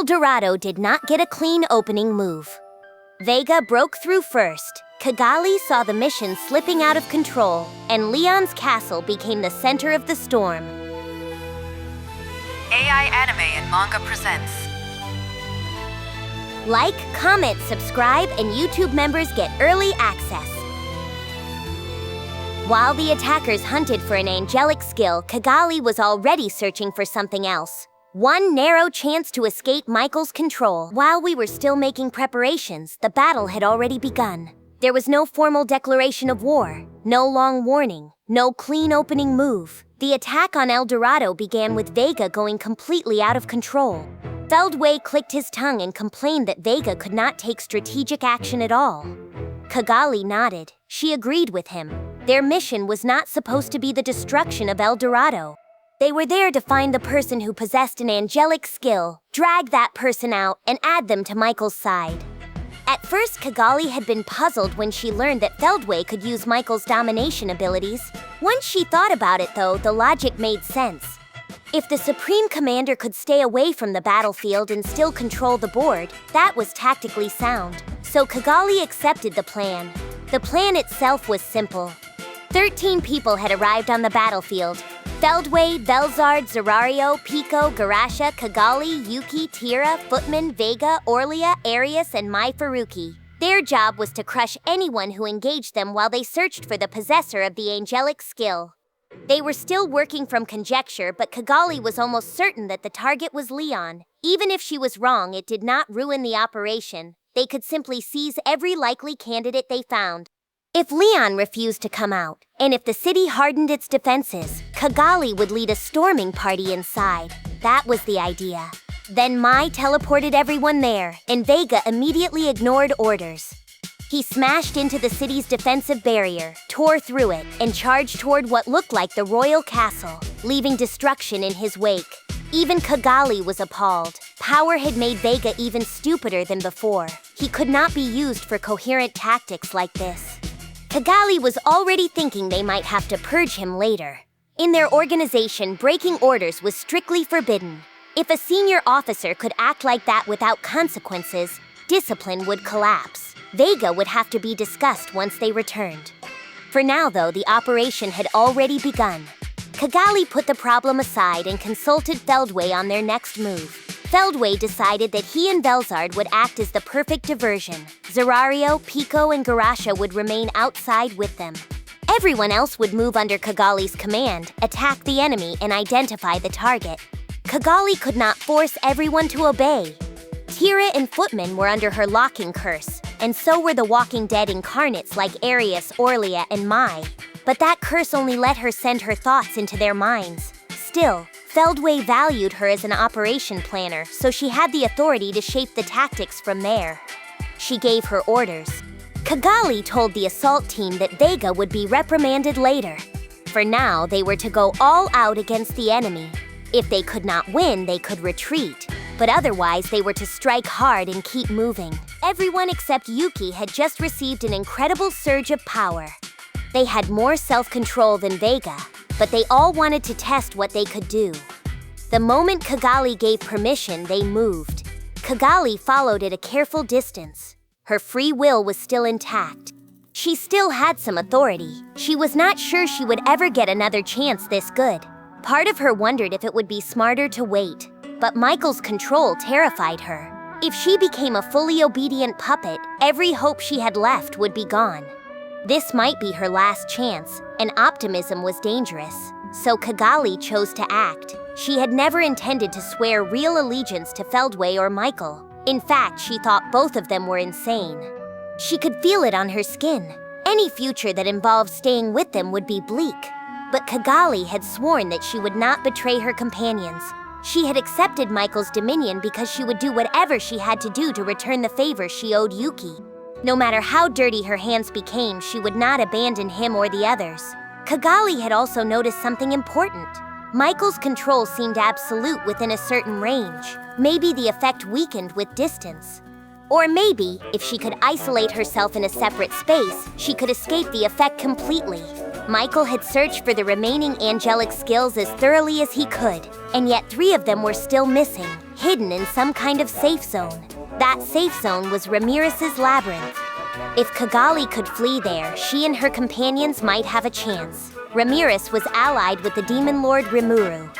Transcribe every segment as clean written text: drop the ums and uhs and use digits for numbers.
Dorado did not get a clean opening move. Vega broke through first. Kagali saw the mission slipping out of control, and Leon's castle became the center of the storm. AI Anime and Manga presents. Like, comment, subscribe, and YouTube members get early access. While the attackers hunted for an angelic skill, Kagali was already searching for something else. One narrow chance to escape Michael's control. While we were still making preparations, the battle had already begun. There was no formal declaration of war, no long warning, no clean opening move. The attack on Dorado began with Vega going completely out of control. Feldway clicked his tongue and complained that Vega could not take strategic action at all. Kagali nodded. She agreed with him. Their mission was not supposed to be the destruction of Dorado. They were there to find the person who possessed an angelic skill, drag that person out, and add them to Michael's side. At first, Kagali had been puzzled when she learned that Feldway could use Michael's domination abilities. Once she thought about it, though, the logic made sense. If the Supreme Commander could stay away from the battlefield and still control the board, that was tactically sound. So Kagali accepted the plan. The plan itself was simple. 13 people had arrived on the battlefield. Feldway, Velzard, Zerario, Pico, Garasha, Kagali, Yuki, Tira, Footman, Vega, Orlia, Arius, and Mai Faruqi. Their job was to crush anyone who engaged them while they searched for the possessor of the angelic skill. They were still working from conjecture, but Kagali was almost certain that the target was Leon. Even if she was wrong, it did not ruin the operation. They could simply seize every likely candidate they found. If Leon refused to come out, and if the city hardened its defenses, Kagali would lead a storming party inside. That was the idea. Then Mai teleported everyone there, and Vega immediately ignored orders. He smashed into the city's defensive barrier, tore through it, and charged toward what looked like the royal castle, leaving destruction in his wake. Even Kagali was appalled. Power had made Vega even stupider than before. He could not be used for coherent tactics like this. Kagali was already thinking they might have to purge him later. In their organization, breaking orders was strictly forbidden. If a senior officer could act like that without consequences, discipline would collapse. Vega would have to be discussed once they returned. For now, though, the operation had already begun. Kagali put the problem aside and consulted Feldway on their next move. Feldway decided that he and Velzard would act as the perfect diversion. Zerario, Pico, and Garasha would remain outside with them. Everyone else would move under Kagali's command, attack the enemy, and identify the target. Kagali could not force everyone to obey. Tira and Footman were under her locking curse, and so were the Walking Dead incarnates like Arius, Orlia, and Mai. But that curse only let her send her thoughts into their minds. Still, Feldway valued her as an operation planner, so she had the authority to shape the tactics from there. She gave her orders. Kagali told the assault team that Vega would be reprimanded later. For now, they were to go all out against the enemy. If they could not win, they could retreat. But otherwise, they were to strike hard and keep moving. Everyone except Yuki had just received an incredible surge of power. They had more self-control than Vega, but they all wanted to test what they could do. The moment Kagali gave permission, they moved. Kagali followed at a careful distance. Her free will was still intact. She still had some authority. She was not sure she would ever get another chance this good. Part of her wondered if it would be smarter to wait, but Michael's control terrified her. If she became a fully obedient puppet, every hope she had left would be gone. This might be her last chance, and optimism was dangerous. So Kagali chose to act. She had never intended to swear real allegiance to Feldway or Michael. In fact, she thought both of them were insane. She could feel it on her skin. Any future that involved staying with them would be bleak. But Kagali had sworn that she would not betray her companions. She had accepted Michael's dominion because she would do whatever she had to do to return the favor she owed Yuki. No matter how dirty her hands became, she would not abandon him or the others. Kagali had also noticed something important. Michael's control seemed absolute within a certain range. Maybe the effect weakened with distance. Or maybe, if she could isolate herself in a separate space, she could escape the effect completely. Michael had searched for the remaining angelic skills as thoroughly as he could, and yet 3 of them were still missing. hidden in some kind of safe zone. That safe zone was Ramirez's labyrinth. If Kagali could flee there, she and her companions might have a chance. Ramirez was allied with the demon lord Rimuru.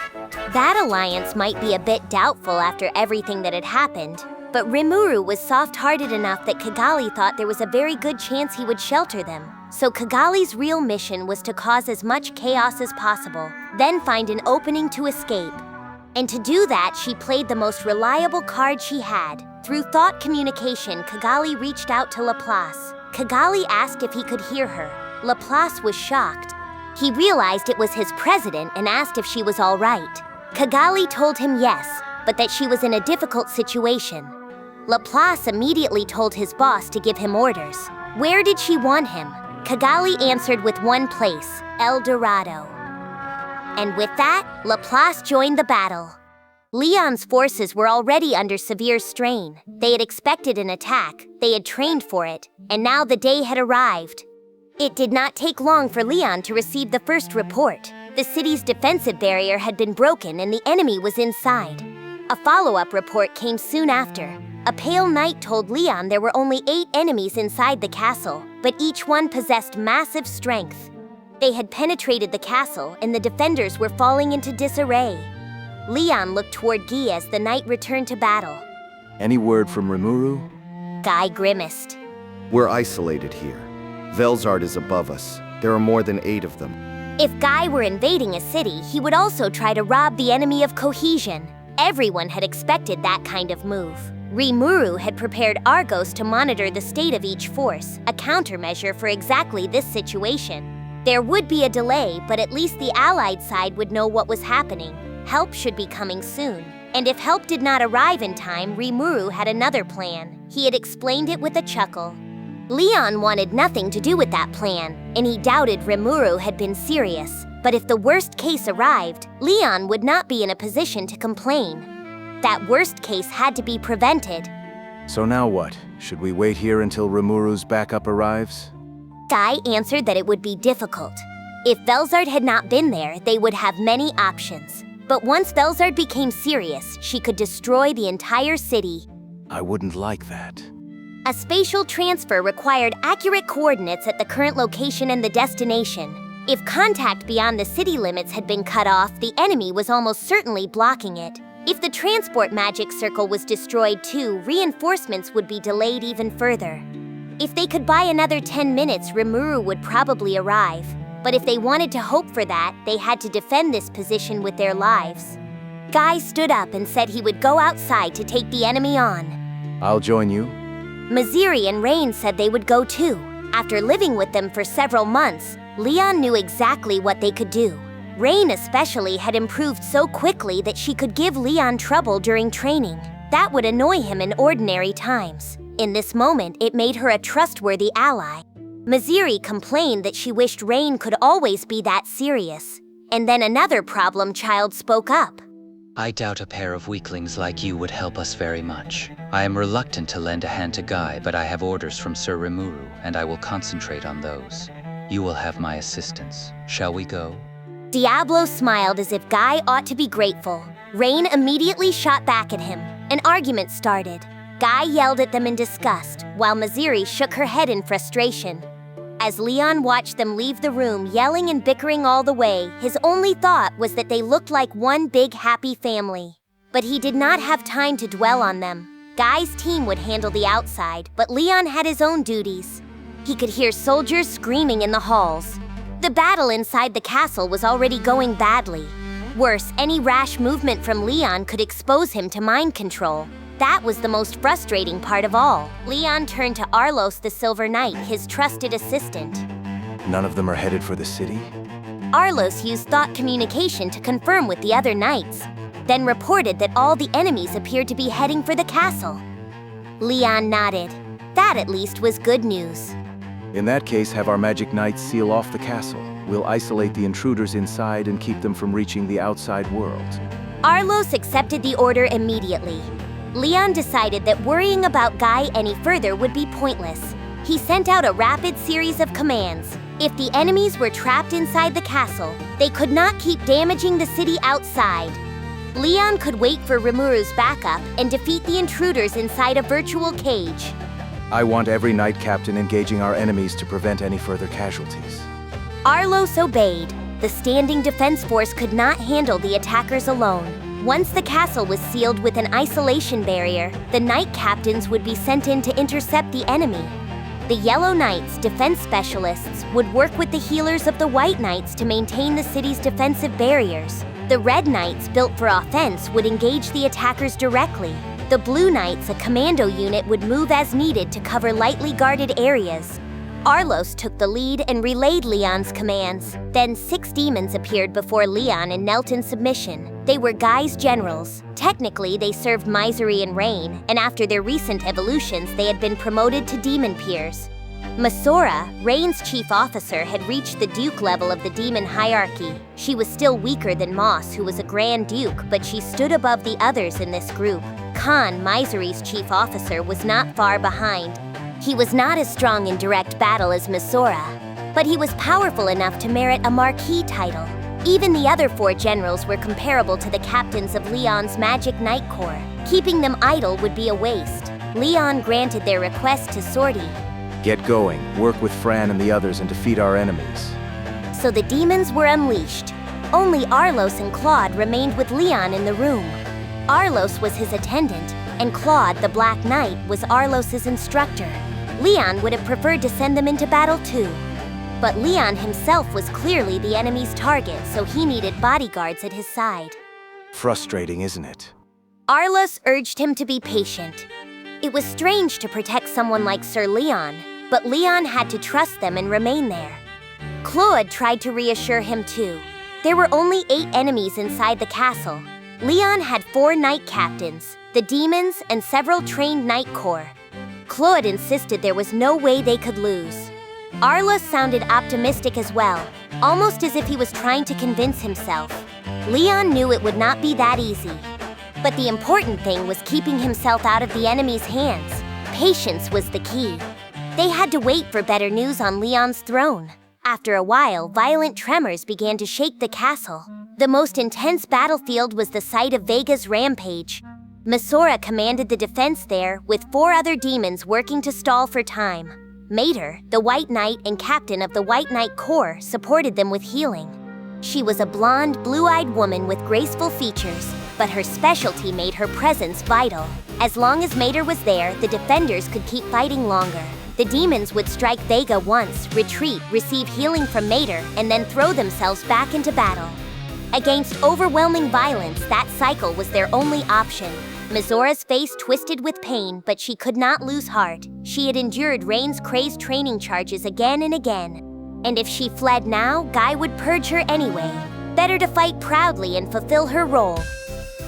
That alliance might be a bit doubtful after everything that had happened, but Rimuru was soft-hearted enough that Kagali thought there was a very good chance he would shelter them. So Kagali's real mission was to cause as much chaos as possible, then find an opening to escape. And to do that, she played the most reliable card she had. Through thought communication, Kagali reached out to Laplace. Kagali asked if he could hear her. Laplace was shocked. He realized it was his president and asked if she was all right. Kagali told him yes, but that she was in a difficult situation. Laplace immediately told his boss to give him orders. Where did she want him? Kagali answered with one place, El Dorado. And with that, Laplace joined the battle. Leon's forces were already under severe strain. They had expected an attack, they had trained for it, and now the day had arrived. It did not take long for Leon to receive the first report. The city's defensive barrier had been broken and the enemy was inside. A follow-up report came soon after. A pale knight told Leon there were only 8 enemies inside the castle, but each one possessed massive strength. They had penetrated the castle and the defenders were falling into disarray. Leon looked toward Guy as the knight returned to battle. Any word from Rimuru? Guy grimaced. We're isolated here. Velzard is above us. There are more than 8 of them. If Guy were invading a city, he would also try to rob the enemy of cohesion. Everyone had expected that kind of move. Rimuru had prepared Argos to monitor the state of each force, a countermeasure for exactly this situation. There would be a delay, but at least the Allied side would know what was happening. Help should be coming soon. And if help did not arrive in time, Rimuru had another plan. He had explained it with a chuckle. Leon wanted nothing to do with that plan, and he doubted Rimuru had been serious. But if the worst case arrived, Leon would not be in a position to complain. That worst case had to be prevented. So now what? Should we wait here until Rimuru's backup arrives? Guy answered that it would be difficult. If Velzard had not been there, they would have many options. But once Velzard became serious, she could destroy the entire city. I wouldn't like that. A spatial transfer required accurate coordinates at the current location and the destination. If contact beyond the city limits had been cut off, the enemy was almost certainly blocking it. If the transport magic circle was destroyed too, reinforcements would be delayed even further. If they could buy another 10 minutes, Rimuru would probably arrive. But if they wanted to hope for that, they had to defend this position with their lives. Guy stood up and said he would go outside to take the enemy on. I'll join you. Maziri and Rain said they would go too. After living with them for several months, Leon knew exactly what they could do. Rain especially had improved so quickly that she could give Leon trouble during training. That would annoy him in ordinary times. In this moment, it made her a trustworthy ally. Maziri complained that she wished Rain could always be that serious. And then another problem child spoke up. I doubt a pair of weaklings like you would help us very much. I am reluctant to lend a hand to Guy, but I have orders from Sir Rimuru, and I will concentrate on those. You will have my assistance. Shall we go? Diablo smiled as if Guy ought to be grateful. Rain immediately shot back at him. An argument started. Guy yelled at them in disgust, while Maziri shook her head in frustration. As Leon watched them leave the room yelling and bickering all the way, his only thought was that they looked like one big happy family. But he did not have time to dwell on them. Guy's team would handle the outside, but Leon had his own duties. He could hear soldiers screaming in the halls. The battle inside the castle was already going badly. Worse, any rash movement from Leon could expose him to mind control. That was the most frustrating part of all. Leon turned to Arlos the Silver Knight, his trusted assistant. None of them are headed for the city? Arlos used thought communication to confirm with the other knights, then reported that all the enemies appeared to be heading for the castle. Leon nodded. That at least was good news. In that case, have our magic knights seal off the castle. We'll isolate the intruders inside and keep them from reaching the outside world. Arlos accepted the order immediately. Leon decided that worrying about Guy any further would be pointless. He sent out a rapid series of commands. If the enemies were trapped inside the castle, they could not keep damaging the city outside. Leon could wait for Rimuru's backup and defeat the intruders inside a virtual cage. I want every knight captain engaging our enemies to prevent any further casualties. Arlos obeyed. The standing defense force could not handle the attackers alone. Once the castle was sealed with an isolation barrier, the knight captains would be sent in to intercept the enemy. The Yellow Knights, defense specialists, would work with the healers of the White Knights to maintain the city's defensive barriers. The Red Knights, built for offense, would engage the attackers directly. The Blue Knights, a commando unit, would move as needed to cover lightly guarded areas. Arlos took the lead and relayed Leon's commands. Then 6 demons appeared before Leon and knelt in submission. They were Guy's generals. Technically, they served Misery and Rain, and after their recent evolutions, they had been promoted to demon peers. Masora, Rain's chief officer, had reached the duke level of the demon hierarchy. She was still weaker than Moss, who was a grand duke, but she stood above the others in this group. Khan, Misery's chief officer, was not far behind. He was not as strong in direct battle as Masora, but he was powerful enough to merit a marquis title. Even the other 4 generals were comparable to the captains of Leon's Magic Knight Corps. Keeping them idle would be a waste. Leon granted their request to Sortie. Get going, work with Fran and the others and defeat our enemies. So the demons were unleashed. Only Arlos and Claude remained with Leon in the room. Arlos was his attendant, and Claude, the Black Knight, was Arlos's instructor. Leon would have preferred to send them into battle too. But Leon himself was clearly the enemy's target, so he needed bodyguards at his side. Frustrating, isn't it? Arlos urged him to be patient. It was strange to protect someone like Sir Leon, but Leon had to trust them and remain there. Claude tried to reassure him too. There were only 8 enemies inside the castle. Leon had 4 knight captains, the demons, and several trained knight corps. Claude insisted there was no way they could lose. Arlos sounded optimistic as well, almost as if he was trying to convince himself. Leon knew it would not be that easy. But the important thing was keeping himself out of the enemy's hands. Patience was the key. They had to wait for better news on Leon's throne. After a while, violent tremors began to shake the castle. The most intense battlefield was the site of Vega's rampage. Masora commanded the defense there, with 4 other demons working to stall for time. Mater, the White Knight and captain of the White Knight Corps, supported them with healing. She was a blonde, blue-eyed woman with graceful features, but her specialty made her presence vital. As long as Mater was there, the defenders could keep fighting longer. The demons would strike Vega once, retreat, receive healing from Mater, and then throw themselves back into battle. Against overwhelming violence, that cycle was their only option. Mazora's face twisted with pain, but she could not lose heart. She had endured Rain's crazed training charges again and again. And if she fled now, Guy would purge her anyway. Better to fight proudly and fulfill her role.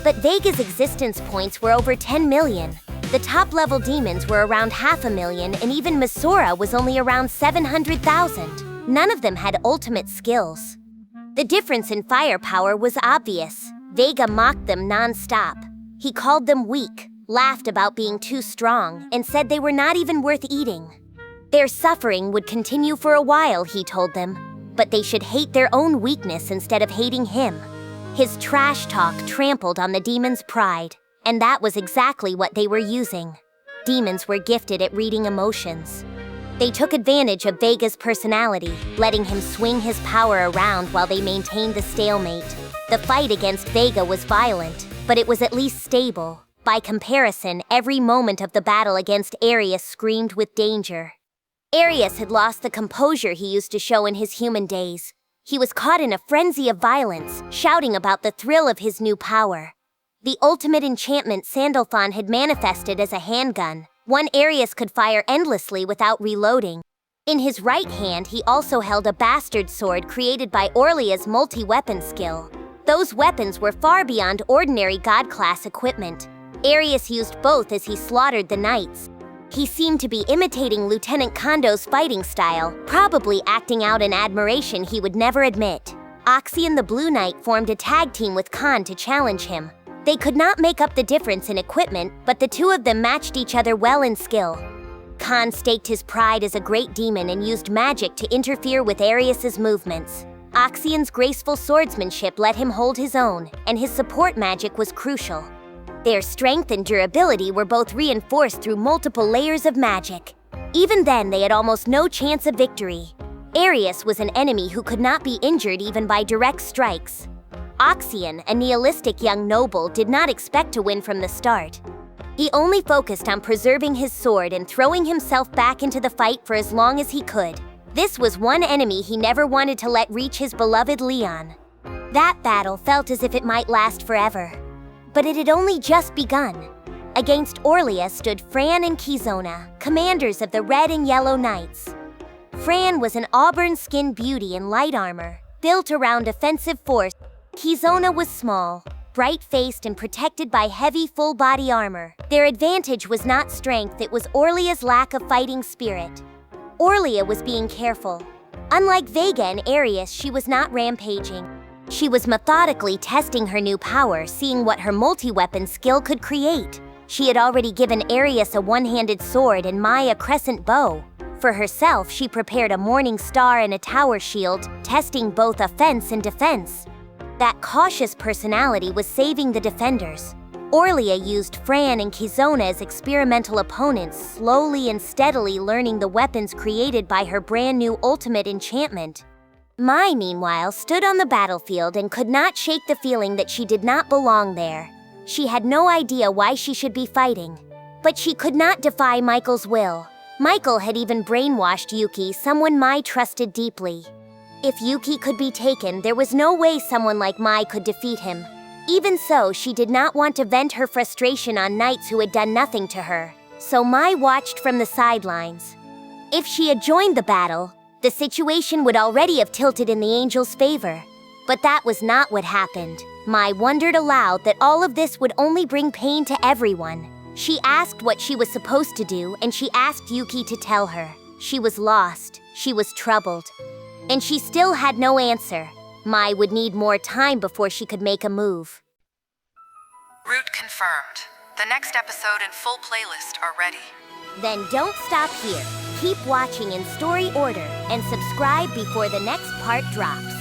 But Vega's existence points were over 10 million. The top-level demons were around 500,000, and even Masora was only around 700,000. None of them had ultimate skills. The difference in firepower was obvious. Vega mocked them non-stop. He called them weak, laughed about being too strong, and said they were not even worth eating. Their suffering would continue for a while, he told them, but they should hate their own weakness instead of hating him. His trash talk trampled on the demons' pride, and that was exactly what they were using. Demons were gifted at reading emotions. They took advantage of Vega's personality, letting him swing his power around while they maintained the stalemate. The fight against Vega was violent, but it was at least stable. By comparison, every moment of the battle against Arius screamed with danger. Arius had lost the composure he used to show in his human days. He was caught in a frenzy of violence, shouting about the thrill of his new power. The ultimate enchantment Sandalphon had manifested as a handgun. One Arius could fire endlessly without reloading. In his right hand, he also held a bastard sword created by Orlia's multi-weapon skill. Those weapons were far beyond ordinary god-class equipment. Arius used both as he slaughtered the knights. He seemed to be imitating Lieutenant Kondo's fighting style, probably acting out an admiration he would never admit. Oxy and the Blue Knight formed a tag team with Khan to challenge him. They could not make up the difference in equipment, but the two of them matched each other well in skill. Khan staked his pride as a great demon and used magic to interfere with Arius's movements. Oxian's graceful swordsmanship let him hold his own, and his support magic was crucial. Their strength and durability were both reinforced through multiple layers of magic. Even then, they had almost no chance of victory. Arius was an enemy who could not be injured even by direct strikes. Oxian, a nihilistic young noble, did not expect to win from the start. He only focused on preserving his sword and throwing himself back into the fight for as long as he could. This was one enemy he never wanted to let reach his beloved Leon. That battle felt as if it might last forever. But it had only just begun. Against Orlia stood Fran and Kizona, commanders of the Red and Yellow Knights. Fran was an auburn-skinned beauty in light armor, built around offensive force. Kizona was small, bright-faced and protected by heavy full-body armor. Their advantage was not strength, it was Orlia's lack of fighting spirit. Orlia was being careful. Unlike Vega and Arius, she was not rampaging. She was methodically testing her new power, seeing what her multi-weapon skill could create. She had already given Arius a one-handed sword and Mai a crescent bow. For herself, she prepared a morning star and a tower shield, testing both offense and defense. That cautious personality was saving the defenders. Orlia used Fran and Kizona as experimental opponents, slowly and steadily learning the weapons created by her brand new ultimate enchantment. Mai, meanwhile, stood on the battlefield and could not shake the feeling that she did not belong there. She had no idea why she should be fighting. But she could not defy Michael's will. Michael had even brainwashed Yuki, someone Mai trusted deeply. If Yuki could be taken, there was no way someone like Mai could defeat him. Even so, she did not want to vent her frustration on knights who had done nothing to her. So Mai watched from the sidelines. If she had joined the battle, the situation would already have tilted in the angel's favor. But that was not what happened. Mai wondered aloud that all of this would only bring pain to everyone. She asked what she was supposed to do, and she asked Yuki to tell her. She was lost. She was troubled. And she still had no answer. Mai would need more time before she could make a move. Route confirmed. The next episode and full playlist are ready. Then don't stop here. Keep watching in story order and subscribe before the next part drops.